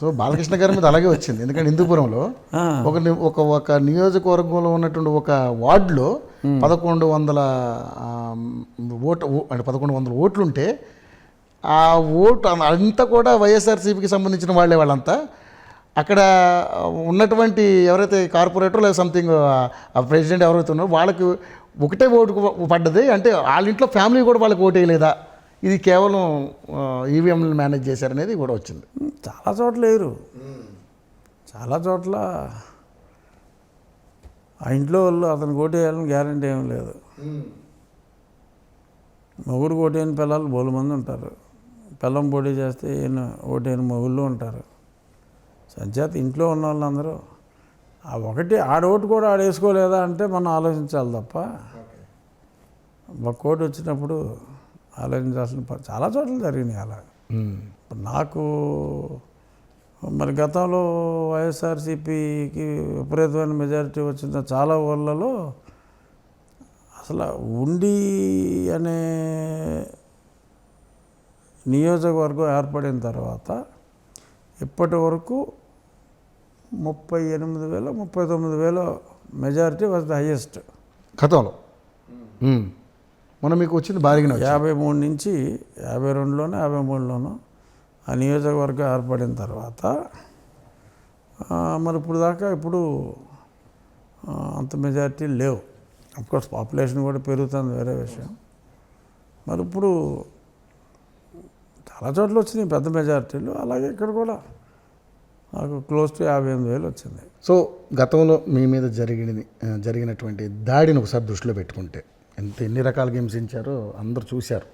So Balakrishna గారి మీద అలాగే వచ్చింది. ఎందుకంటే హిందూపురంలో ఒక నియోజకవర్గంలో ఉన్నటువంటి ఒక వార్డులో 1100 అంటే 1100 ఓట్లుంటే ఆ ఓటు అంతా కూడా వైఎస్ఆర్సీపీకి సంబంధించిన వాళ్ళంతా. అక్కడ ఉన్నటువంటి ఎవరైతే కార్పొరేటర్ లేదా సంథింగ్ ప్రెసిడెంట్ ఎవరైతే ఉన్నారో వాళ్ళకి ఒకటే ఓటు పడ్డది. అంటే వాళ్ళ ఇంట్లో ఫ్యామిలీ కూడా వాళ్ళకి ఓటు వేయలేదా, ఇది కేవలం ఈవీఎంలు మేనేజ్ చేశారనేది కూడా వచ్చింది. చాలా చోట్ల లేరు, చాలా చోట్ల ఆ ఇంట్లో వాళ్ళు అతను ఓటు వేయాలని గ్యారంటీ ఏం లేదు. మొగుడు ఓటు వేయని పిల్లలు బోలు మంది ఉంటారు, పిల్లం పోటీ చేస్తే ఈయన ఓటు వేయని మొగుళ్ళు ఉంటారు. సంచేత ఇంట్లో ఉన్న వాళ్ళందరూ ఆ ఒకటి ఆడోటు కూడా ఆడేసుకోలేదా అంటే మనం ఆలోచించాలి తప్ప ఒక ఓటు వచ్చినప్పుడు ఆలోచించాల్సిన చాలా చోట్ల జరిగినాయి అలా. నాకు మరి గతంలో వైఎస్ఆర్సీపీకి విపరీతమైన మెజారిటీ వచ్చిన చాలా ఊళ్ళలో అసలు ఉండి అనే నియోజకవర్గం ఏర్పడిన తర్వాత ఇప్పటి వరకు 38,000 39,000 మెజారిటీ వాజ్ ద హైయెస్ట్ గతంలో. మనం మీకు వచ్చింది భారీగా 53 నుంచి 52లోనో 53లోనో ఆ నియోజకవర్గం ఏర్పడిన తర్వాత మరి ఇప్పుడు దాకా ఇప్పుడు అంత మెజారిటీ లేవు. అఫ్కోర్స్ పాపులేషన్ కూడా పెరుగుతుంది, వేరే విషయం. మరి ఇప్పుడు చాలా చోట్ల వచ్చినాయి పెద్ద మెజారిటీలు, అలాగే ఇక్కడ కూడా నాకు క్లోజ్ టు 58,000 వచ్చింది. సో గతంలో మీ మీద జరిగినటువంటి దాడిని ఒకసారి దృష్టిలో పెట్టుకుంటే ఎన్ని రకాలుగా హింసించారో అందరూ చూశారు.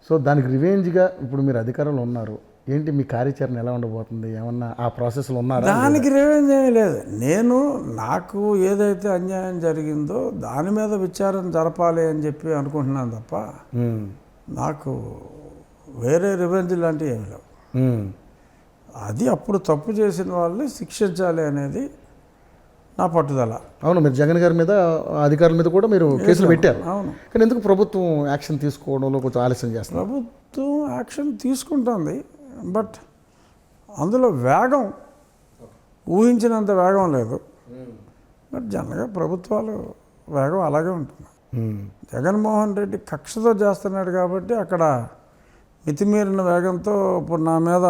సో దానికి రివెంజ్గా ఇప్పుడు మీరు అధికారంలో ఉన్నారు, ఏంటి మీ కార్యాచరణ ఎలా ఉండబోతుంది? ఏమన్నా ఆ ప్రాసెస్లో ఉన్నారా? దానికి రివెంజ్ ఏమీ లేదు. నాకు ఏదైతే అన్యాయం జరిగిందో దాని మీద విచారణ జరపాలి అని చెప్పి అనుకుంటున్నాను తప్ప నాకు వేరే రివెంజ్ లాంటివి ఏమి లేవు. అది అప్పుడు తప్పు చేసిన వాళ్ళని శిక్షించాలి అనేది నా పట్టుదల. అవును, మీరు జగన్ గారి మీద అధికారుల మీద కూడా మీరు కేసులు పెట్టారు. అవును, కానీ ఎందుకు ప్రభుత్వం యాక్షన్ తీసుకోవడంలో కొంచెం ఆలస్యం చేస్తుంది? ప్రభుత్వం యాక్షన్ తీసుకుంటుంది, బట్ అందులో వేగం ఊహించినంత వేగం లేదు. బట్ జనరల్గా ప్రభుత్వాలు వేగం అలాగే ఉంటుంది. జగన్మోహన్ రెడ్డి కక్షతో చేస్తున్నాడు కాబట్టి అక్కడ మితిమీరిన వేగంతో ఇప్పుడు నా మీద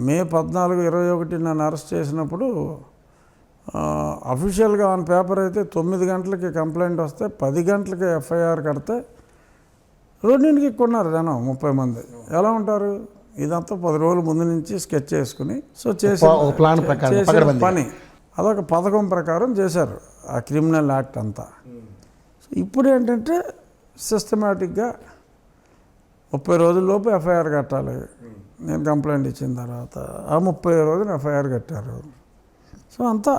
మే 14, 21 నన్ను అరెస్ట్ చేసినప్పుడు అఫీషియల్గా ఆన్ పేపర్ అయితే 9 గంటలకి కంప్లైంట్ వస్తే 10 గంటలకి ఎఫ్ఐఆర్ కడితే రోడ్డింటికి కొన్నారు జనం 30 మంది. ఎలా ఉంటారు? ఇదంతా 10 రోజుల ముందు నుంచి స్కెచ్ చేసుకుని చేసే పని అదొక పథకం ప్రకారం చేశారు ఆ క్రిమినల్ యాక్ట్ అంతా. సో ఇప్పుడు ఏంటంటే సిస్టమేటిక్గా 30 రోజుల్లోపు ఎఫ్ఐఆర్ కట్టాలి. నేను కంప్లైంట్ ఇచ్చిన తర్వాత ఆ 30 రోజున ఎఫ్ఐఆర్ కట్టారు. సో అంతా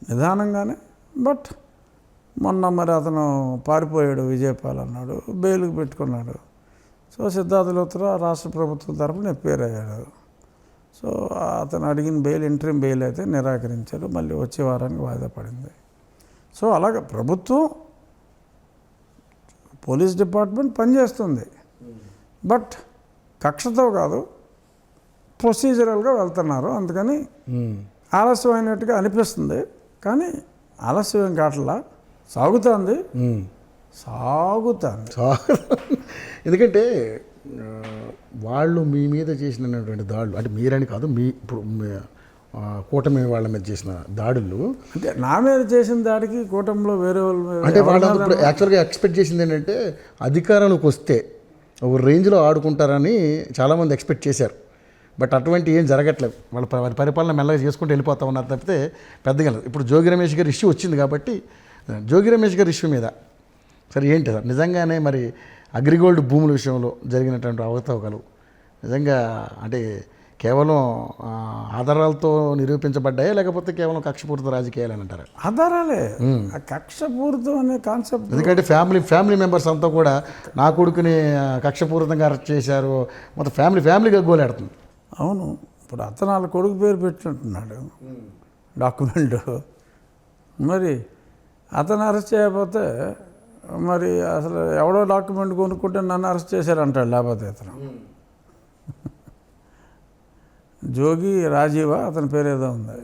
నిదానంగానే. బట్ మొన్న మరి అతను పారిపోయాడు, విజయపాల్ అన్నాడు, బెయిల్కి పెట్టుకున్నాడు. సో సిద్ధార్థ లూత్రా రాష్ట్ర ప్రభుత్వం తరఫున ఎఫ్ఐఆర్ అయ్యాడు. సో అతను అడిగిన బెయిల్ ఇంటరిం బెయిల్ అయితే నిరాకరించారు. మళ్ళీ వచ్చే వారానికి వాయిదా పడింది. సో అలాగే ప్రభుత్వం పోలీస్ డిపార్ట్మెంట్ పనిచేస్తుంది, బట్ కక్షతో కాదు, ప్రొసీజరల్గా వెళ్తున్నారు. అందుకని ఆలస్యమైనట్టుగా అనిపిస్తుంది, కానీ ఆలస్యం కావట్లా, సాగుతుంది. ఎందుకంటే వాళ్ళు మీ మీద చేసినటువంటి దాడులు, అంటే మీరని కాదు, మీ ఇప్పుడు కూటమి వాళ్ళ మీద చేసిన దాడులు, అంటే నా మీద చేసిన దాడికి కూటమిలో వేరే వాళ్ళు అంటే వాళ్ళు ఇప్పుడు యాక్చువల్గా ఎక్స్పెక్ట్ చేసింది ఏంటంటే అధికారంలోకి వస్తే ఒక రేంజ్లో ఆడుకుంటారని చాలామంది ఎక్స్పెక్ట్ చేశారు. బట్ అటువంటి ఏం జరగట్లేదు. వాళ్ళ పరిపాలన మెల్లగా చేసుకుంటూ వెళ్ళిపోతా ఉన్నారు తప్పితే పెద్దగా. ఇప్పుడు జోగి రమేష్ గారి ఇష్యూ వచ్చింది కాబట్టి జోగి రమేష్ గారి ఇష్యూ మీద సరే ఏంటి సార్, నిజంగానే మరి అగ్రిగోల్డ్ భూముల విషయంలో జరిగినటువంటి అవకతవకలు నిజంగా అంటే కేవలం ఆధారాలతో నిరూపించబడ్డాయా, లేకపోతే కేవలం కక్షపూరిత రాజకీయాలు అని అంటారు? ఆధారాలే. కక్షపూరితం అనే కాన్సెప్ట్, ఎందుకంటే ఫ్యామిలీ మెంబర్స్ అంతా కూడా నా కొడుకుని కక్షపూరితంగా అరెస్ట్ చేశారు, మొత్తం ఫ్యామిలీగా గోలాడుతుంది. అవును, ఇప్పుడు అతను వాళ్ళ కొడుకు పేరు పెట్టినట్టున్నాడు డాక్యుమెంట్. మరి అతను అరెస్ట్ చేయకపోతే మరి అసలు ఎవడో డాక్యుమెంట్ కొనుక్కుంటే నన్ను అరెస్ట్ చేశారంటాడు, లేకపోతే అతను. జోగి రాజీవ అతని పేరు ఏదో ఉంది.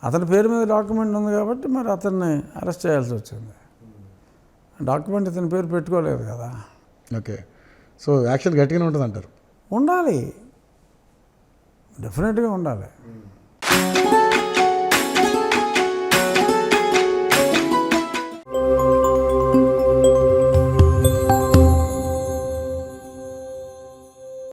అతని పేరు మీద డాక్యుమెంట్ ఉంది కాబట్టి మరి అతన్ని అరెస్ట్ చేయాల్సి వచ్చింది. డాక్యుమెంట్ ఇతని పేరు పెట్టుకోలేదు కదా. ఓకే, సో యాక్షన్ గట్టిగానే ఉంటుంది అంటారు. ఉండాలి, డెఫినెట్గా ఉండాలి.